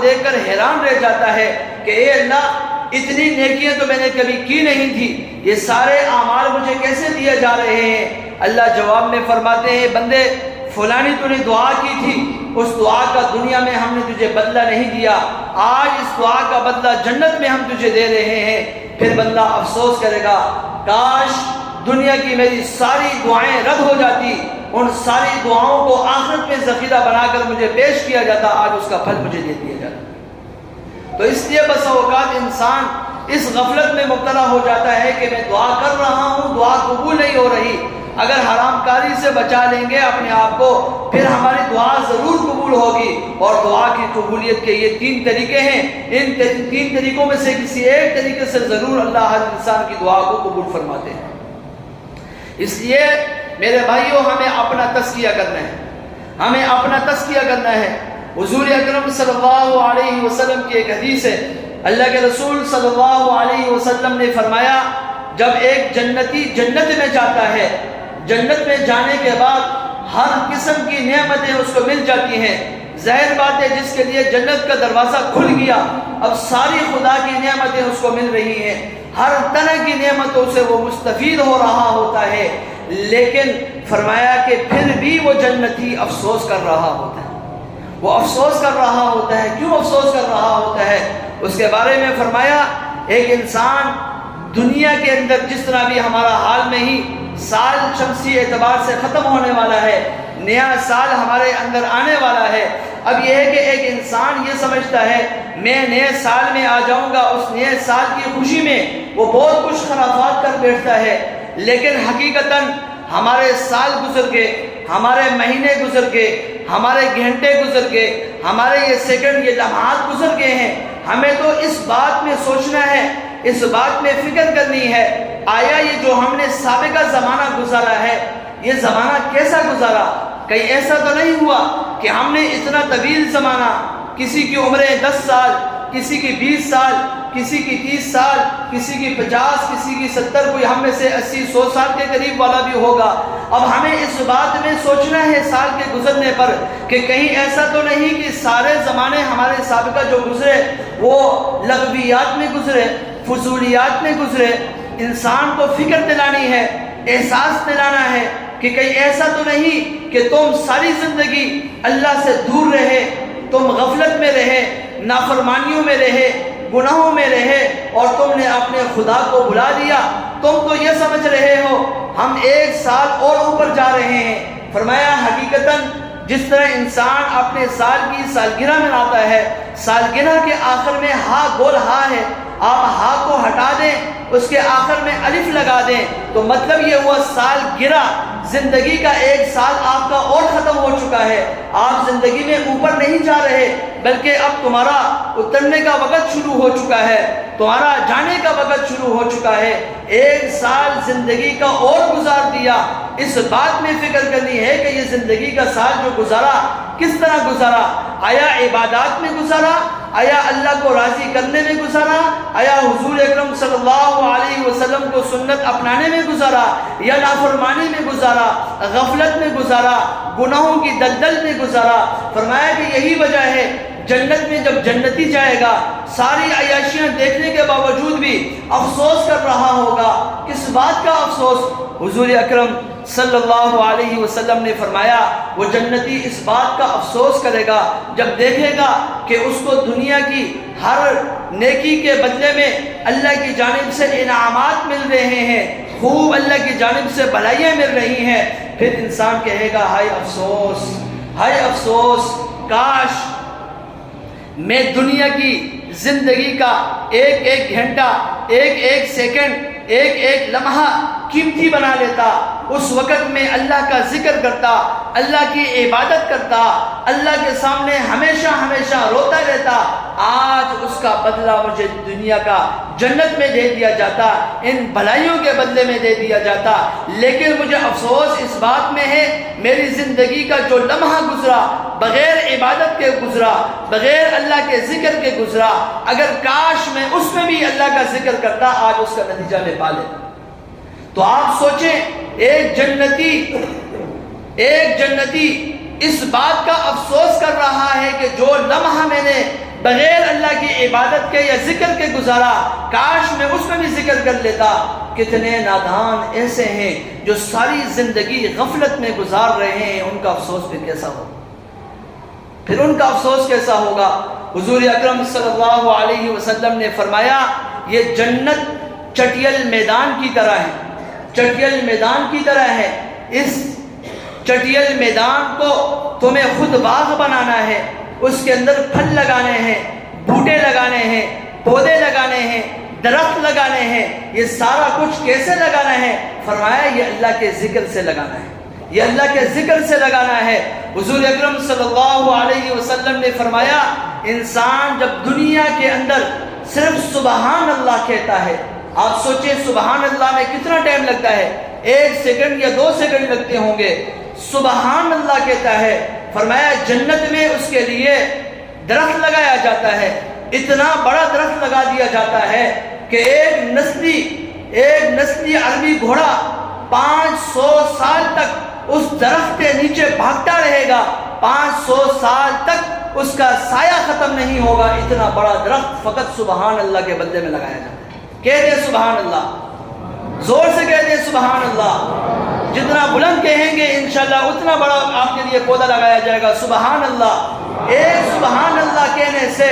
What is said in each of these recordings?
دیکھ کر حیران رہ جاتا ہے کہ اے اللہ اتنی نیکیاں تو میں نے کبھی کی نہیں تھی، یہ سارے اعمال مجھے کیسے دیے جا رہے ہیں؟ اللہ جواب میں فرماتے ہیں بندے فلانی تو نے دعا کی تھی، اس دعا کا دنیا میں ہم نے تجھے بدلہ نہیں دیا، آج اس دعا کا بدلہ جنت میں ہم تجھے دے رہے ہیں۔ پھر بندہ افسوس کرے گا کاش دنیا کی میری ساری دعائیں رد ہو جاتی، ان ساری دعاؤں کو آخرت میں ذخیرہ بنا کر مجھے پیش کیا جاتا، آج اس کا پھل مجھے دے دیا جاتا۔ تو اس لیے بس اوقات انسان اس غفلت میں مبتلا ہو جاتا ہے کہ میں دعا کر رہا ہوں، دعا قبول نہیں ہو رہی۔ اگر حرام کاری سے بچا لیں گے اپنے آپ کو، پھر ہماری دعا ضرور قبول ہوگی۔ اور دعا کی قبولیت کے یہ 3 طریقے ہیں، ان 3 طریقوں میں سے کسی ایک طریقے سے ضرور اللہ ہر انسان کی دعا کو قبول فرماتے ہیں۔ اس لیے میرے بھائیوں ہمیں اپنا تزکیہ کرنا ہے، ہمیں اپنا تزکیہ کرنا ہے۔ حضور اکرم صلی اللہ علیہ وسلم کی ایک حدیث ہے، اللہ کے رسول صلی اللہ علیہ وسلم نے فرمایا جب ایک جنتی جنت میں جاتا ہے، جنت میں جانے کے بعد ہر قسم کی نعمتیں اس کو مل جاتی ہیں۔ ظاہر بات ہے جس کے لیے جنت کا دروازہ کھل گیا، اب ساری خدا کی نعمتیں اس کو مل رہی ہیں، ہر طرح کی نعمتوں سے وہ مستفید ہو رہا ہوتا ہے، لیکن فرمایا کہ پھر بھی وہ جنتی افسوس کر رہا ہوتا ہے۔ وہ افسوس کر رہا ہوتا ہے، کیوں افسوس کر رہا ہوتا ہے؟ اس کے بارے میں فرمایا ایک انسان دنیا کے اندر جس طرح بھی ہمارا حال میں ہی سال شمسی اعتبار سے ختم ہونے والا ہے، نیا سال ہمارے اندر آنے والا ہے۔ اب یہ ہے کہ ایک انسان یہ سمجھتا ہے میں نئے سال میں آ جاؤں گا، اس نئے سال کی خوشی میں وہ بہت کچھ خرافات کر بیٹھتا ہے، لیکن حقیقتاً ہمارے سال گزر گئے، ہمارے مہینے گزر گئے، ہمارے گھنٹے گزر گئے، ہمارے یہ سیکنڈ، یہ لمحات گزر گئے ہیں۔ ہمیں تو اس بات میں سوچنا ہے، اس بات میں فکر کرنی ہے، آیا یہ جو ہم نے سابقہ زمانہ گزارا ہے یہ زمانہ کیسا گزارا؟ کہیں ایسا تو نہیں ہوا کہ ہم نے اتنا طویل زمانہ، کسی کی عمریں 10 سال، کسی کی 20 سال، کسی کی 30 سال، کسی کی 50، کسی کی 70، کوئی ہم میں سے 80-100 سال کے قریب والا بھی ہوگا۔ اب ہمیں اس بات میں سوچنا ہے سال کے گزرنے پر کہ کہیں ایسا تو نہیں کہ سارے زمانے ہمارے سابقہ جو گزرے وہ لغویات میں گزرے، فضولیات میں گزرے۔ انسان کو فکر دلانی ہے، احساس دلانا ہے کہ کہیں ایسا تو نہیں کہ تم ساری زندگی اللہ سے دور رہے، تم غفلت میں رہے، نافرمانیوں میں رہے، گناہوں میں رہے، اور تم نے اپنے خدا کو بھلا دیا۔ تم تو یہ سمجھ رہے ہو ہم 1 سال اور اوپر جا رہے ہیں۔ فرمایا حقیقتاً جس طرح انسان اپنے سال کی سالگرہ مناتا ہے، سالگرہ کے آخر میں ہا گول ہا ہے، آپ ہا کو ہٹا دیں، اس کے آخر میں الف لگا دیں تو مطلب یہ ہوا سالگرہ، زندگی کا 1 سال آپ کا اور ختم ہو چکا ہے۔ آپ زندگی میں اوپر نہیں جا رہے، بلکہ اب تمہارا اترنے کا وقت شروع ہو چکا ہے، تمہارا جانے کا وقت شروع ہو چکا ہے۔ 1 سال زندگی کا اور گزار دیا۔ اس بات میں فکر کرنی ہے کہ یہ زندگی کا سال جو گزارا کس طرح گزارا؟ آیا عبادات میں گزارا؟ آیا اللہ کو راضی کرنے میں گزارا؟ آیا حضور اکرم صلی اللہ علیہ وسلم کو سنت اپنانے میں گزارا؟ یا نافرمانی میں گزارا؟ غفلت میں گزارا؟ گناہوں کی دلدل میں گزارا؟ فرمایا کہ یہی وجہ ہے جنت میں جب جنتی جائے گا ساری عیاشیاں دیکھنے کے باوجود بھی افسوس کر رہا ہوگا۔ کس بات کا افسوس؟ حضور اکرم صلی اللہ علیہ وسلم نے فرمایا وہ جنتی اس بات کا افسوس کرے گا جب دیکھے گا کہ اس کو دنیا کی ہر نیکی کے بدلے میں اللہ کی جانب سے انعامات مل رہے ہیں، خوب اللہ کی جانب سے بھلائیاں مل رہی ہیں، پھر انسان کہے گا ہائے افسوس، ہائے افسوس، کاش میں دنیا کی زندگی کا 1 گھنٹہ، 1 سیکنڈ، 1 لمحہ قیمتی بنا لیتا، اس وقت میں اللہ کا ذکر کرتا، اللہ کی عبادت کرتا، اللہ کے سامنے ہمیشہ ہمیشہ روتا رہتا، آج اس کا بدلہ مجھے دنیا کا جنت میں دے دیا جاتا، ان بھلائیوں کے بدلے میں دے دیا جاتا۔ لیکن مجھے افسوس اس بات میں ہے میری زندگی کا جو لمحہ گزرا بغیر عبادت کے گزرا، بغیر اللہ کے ذکر کے گزرا، اگر کاش میں اس میں بھی اللہ کا ذکر کرتا آج اس کا نتیجہ میں پا لیتا۔ تو آپ سوچیں ایک جنتی اس بات کا افسوس کر رہا ہے کہ جو لمحہ میں نے بغیر اللہ کی عبادت کے یا ذکر کے گزارا، کاش میں اس میں بھی ذکر کر لیتا۔ کتنے نادان ایسے ہیں جو ساری زندگی غفلت میں گزار رہے ہیں، ان کا افسوس پھر کیسا ہوگا؟ پھر ان کا افسوس کیسا ہوگا؟ حضور اکرم صلی اللہ علیہ وسلم نے فرمایا یہ جنت چٹیل میدان کی طرح ہے، چٹیل میدان کی طرح ہے۔ اس چٹیل میدان کو تمہیں خود باغ بنانا ہے، اس کے اندر پھل لگانے ہیں، بوٹے لگانے ہیں، پودے لگانے ہیں، درخت لگانے ہیں۔ یہ سارا کچھ کیسے لگانا ہے؟ فرمایا یہ اللہ کے ذکر سے لگانا ہے، یہ اللہ کے ذکر سے لگانا ہے۔ حضور اکرم صلی اللہ علیہ وسلم نے فرمایا انسان جب دنیا کے اندر صرف سبحان اللہ کہتا ہے، آپ سوچیں سبحان اللہ میں کتنا ٹائم لگتا ہے، 1 سیکنڈ یا 2 سیکنڈ لگتے ہوں گے، سبحان اللہ کہتا ہے، فرمایا جنت میں اس کے لیے درخت لگایا جاتا ہے، اتنا بڑا درخت لگا دیا جاتا ہے کہ ایک نسلی عربی گھوڑا 500 سال تک اس درخت کے نیچے بھاگتا رہے گا، 500 سال تک اس کا سایہ ختم نہیں ہوگا، اتنا بڑا درخت فقط سبحان اللہ کے بدلے میں لگایا جاتا ہے۔ کہہ دیں سبحان اللہ، زور سے کہہ دیں سبحان اللہ، جتنا بلند کہیں گے انشاءاللہ اتنا بڑا آپ کے لیے پودا لگایا جائے گا۔ سبحان اللہ، ایک سبحان اللہ کہنے سے،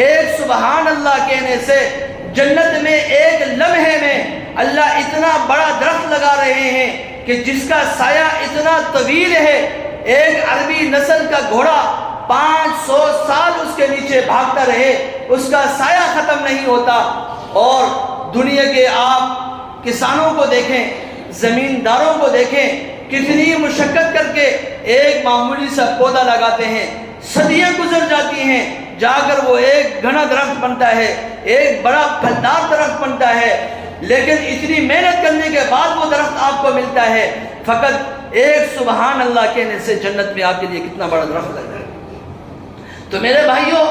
ایک سبحان اللہ کہنے سے جنت میں ایک لمحے میں اللہ اتنا بڑا درخت لگا رہے ہیں کہ جس کا سایہ اتنا طویل ہے، ایک عربی نسل کا گھوڑا 500 سال اس کے نیچے بھاگتا رہے، اس کا سایہ ختم نہیں ہوتا۔ اور دنیا کے آپ کسانوں کو دیکھیں، زمینداروں کو دیکھیں، کتنی مشقت کر کے ایک معمولی سا پودا لگاتے ہیں، صدیاں گزر جاتی ہیں، جا کر وہ ایک گھنا درخت بنتا ہے، ایک بڑا پھلدار درخت بنتا ہے، لیکن اتنی محنت کرنے کے بعد وہ درخت آپ کو ملتا ہے۔ فقط ایک سبحان اللہ کہنے سے جنت میں آپ کے لیے کتنا بڑا درخت لگ رہا ہے۔ تو میرے بھائیوں،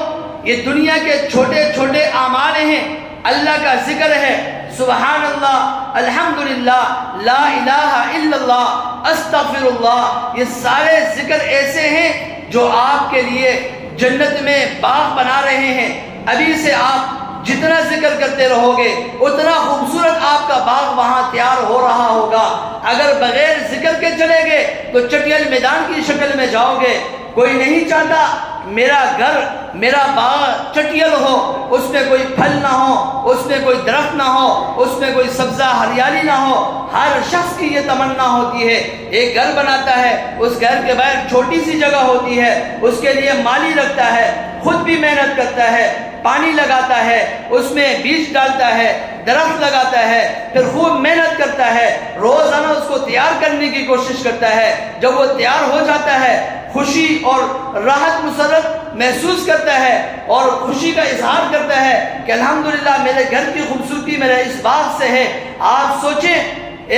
یہ دنیا کے چھوٹے چھوٹے اعمال ہیں، اللہ کا ذکر ہے، سبحان اللہ، الحمدللہ، لا الہ الا اللہ، استغفر اللہ، یہ سارے ذکر ایسے ہیں جو آپ کے لیے جنت میں باغ بنا رہے ہیں۔ ابھی سے آپ جتنا ذکر کرتے رہو گے اتنا خوبصورت آپ کا باغ وہاں تیار ہو رہا ہوگا۔ اگر بغیر ذکر کے چلے گے تو چٹیل میدان کی شکل میں جاؤ گے۔ کوئی نہیں چاہتا میرا گھر، میرا باغ چٹیل ہو، اس میں کوئی پھل نہ ہو، اس میں کوئی درخت نہ ہو، اس میں کوئی سبزہ ہریالی نہ ہو۔ ہر شخص کی یہ تمنا ہوتی ہے، ایک گھر بناتا ہے، اس گھر کے باہر چھوٹی سی جگہ ہوتی ہے، اس کے لیے مالی رکھتا ہے، خود بھی محنت کرتا ہے، پانی لگاتا ہے، اس میں بیج ڈالتا ہے، درخت لگاتا ہے، پھر خوب محنت کرتا ہے، روزانہ اس کو تیار کرنے کی کوشش کرتا ہے۔ جب وہ تیار ہو جاتا ہے خوشی اور راحت مسرت محسوس کرتا ہے اور خوشی کا اظہار کرتا ہے کہ الحمدللہ میرے گھر کی خوبصورتی میرے اس باغ سے ہے۔ آپ سوچیں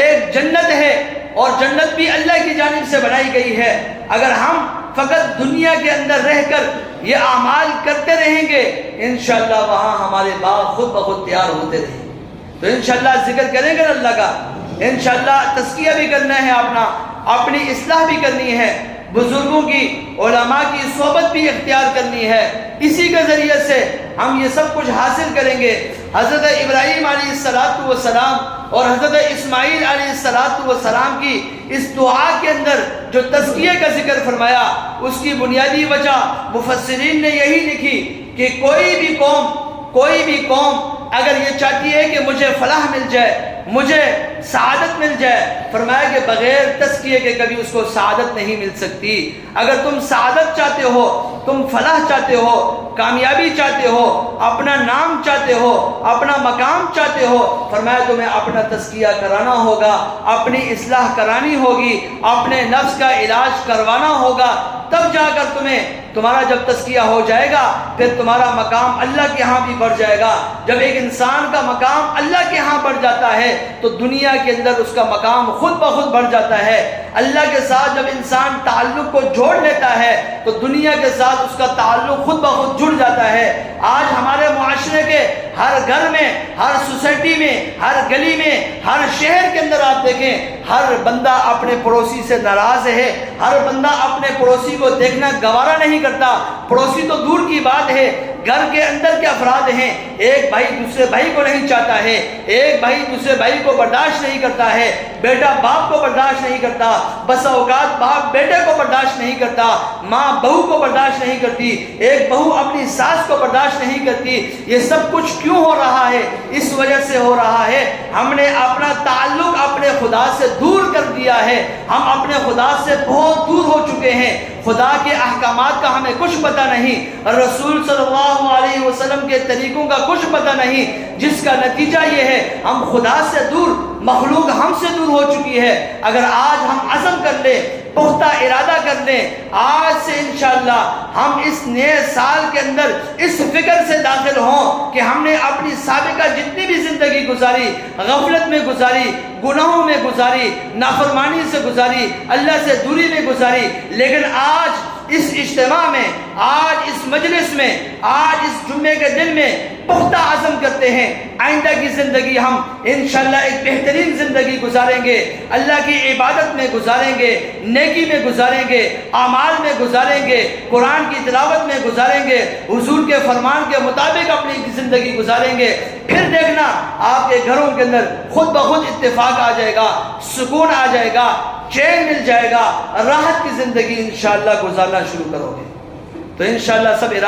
ایک جنت ہے اور جنت بھی اللہ کی جانب سے بنائی گئی ہے۔ اگر ہم فقط دنیا کے اندر رہ کر یہ اعمال کرتے رہیں گے انشاءاللہ وہاں ہمارے باغ خود بخود تیار ہوتے رہیں گے۔ تو انشاءاللہ ذکر کریں گے اللہ کا، انشاءاللہ تزکیہ بھی کرنا ہے، اپنی اصلاح بھی کرنی ہے، بزرگوں کی، علماء کی صحبت بھی اختیار کرنی ہے۔ اسی کے ذریعے سے ہم یہ سب کچھ حاصل کریں گے۔ حضرت ابراہیم علیہ السلام اور حضرت اسماعیل علیہ السلام کی اس دعا کے اندر جو تزکیے کا ذکر فرمایا، اس کی بنیادی وجہ مفسرین نے یہی لکھی کہ کوئی بھی قوم اگر یہ چاہتی ہے کہ مجھے فلاح مل جائے، مجھے سعادت مل جائے، فرمایا کہ بغیر تزکیے کے کبھی اس کو سعادت نہیں مل سکتی۔ اگر تم سعادت چاہتے ہو، تم فلاح چاہتے ہو، کامیابی چاہتے ہو، اپنا نام چاہتے ہو، اپنا مقام چاہتے ہو، فرمایا تمہیں اپنا تزکیہ کرانا ہوگا، اپنی اصلاح کرانی ہوگی، اپنے نفس کا علاج کروانا ہوگا، تب جا کر تمہارا جب تزکیہ ہو جائے گا پھر تمہارا مقام اللہ کے ہاں بھی بڑھ جائے گا۔ جب ایک انسان کا مقام اللہ کے ہاں بڑھ جاتا ہے تو دنیا کے اندر اس کا مقام خود بخود بڑھ جاتا ہے۔ اللہ کے ساتھ جب انسان تعلق کو جوڑ لیتا ہے تو دنیا کے ساتھ اس کا تعلق خود بخود جڑ جاتا ہے۔ آج ہمارے معاشرے کے ہر گھر میں، ہر سوسائٹی میں، ہر گلی میں، ہر شہر کے اندر آپ دیکھیں ہر بندہ اپنے پڑوسی سے ناراض ہے، ہر بندہ اپنے پڑوسی کو دیکھنا گوارا نہیں کرتا۔ پڑوسی تو دور کی بات ہے، گھر کے اندر کے افراد ہیں، ایک بھائی دوسرے بھائی کو نہیں چاہتا ہے، ایک بھائی دوسرے بھائی کو برداشت نہیں کرتا ہے، بیٹا باپ کو برداشت نہیں کرتا، بس اوقات باپ بیٹے کو برداشت نہیں کرتا، ماں بہو کو برداشت نہیں کرتی، ایک بہو اپنی ساس کو برداشت نہیں کرتی۔ یہ سب کچھ کیوں ہو رہا ہے؟ اس وجہ سے ہو رہا ہے ہم نے اپنا تعلق اپنے خدا سے دور کر دیا ہے، ہم اپنے خدا سے بہت دور ہو چکے ہیں، خدا کے احکامات کا ہمیں کچھ پتہ نہیں، رسول صلی اللہ علیہ وسلم کے طریقوں کا کچھ پتہ نہیں، جس کا نتیجہ یہ ہے ہم خدا سے دور، مخلوق ہم سے دور ہو چکی ہے۔ اگر آج ہم عزم کر لیں، پختہ ارادہ کر لیں، آج سے انشاءاللہ ہم اس نئے سال کے اندر اس فکر سے داخل ہوں کہ ہم نے اپنی سابقہ جتنی بھی زندگی گزاری، غفلت میں گزاری، گناہوں میں گزاری، نافرمانی سے گزاری، اللہ سے دوری میں گزاری، لیکن آج اس اجتماع میں، آج اس مجلس میں، آج اس جمعے کے دن میں پختہ عزم کرتے ہیں آئندہ کی زندگی ہم انشاءاللہ ایک بہترین زندگی گزاریں گے، اللہ کی عبادت میں گزاریں گے، نیکی میں گزاریں گے، اعمال میں گزاریں گے، قرآن کی تلاوت میں گزاریں گے، حضور کے فرمان کے مطابق اپنی زندگی گزاریں گے۔ پھر دیکھنا آپ کے گھروں کے اندر خود بخود اتفاق آ جائے گا، سکون آ جائے گا، چین مل جائے گا، راحت کی زندگی انشاءاللہ گزارنا شروع کرو گے۔ تو انشاءاللہ سب ارادہ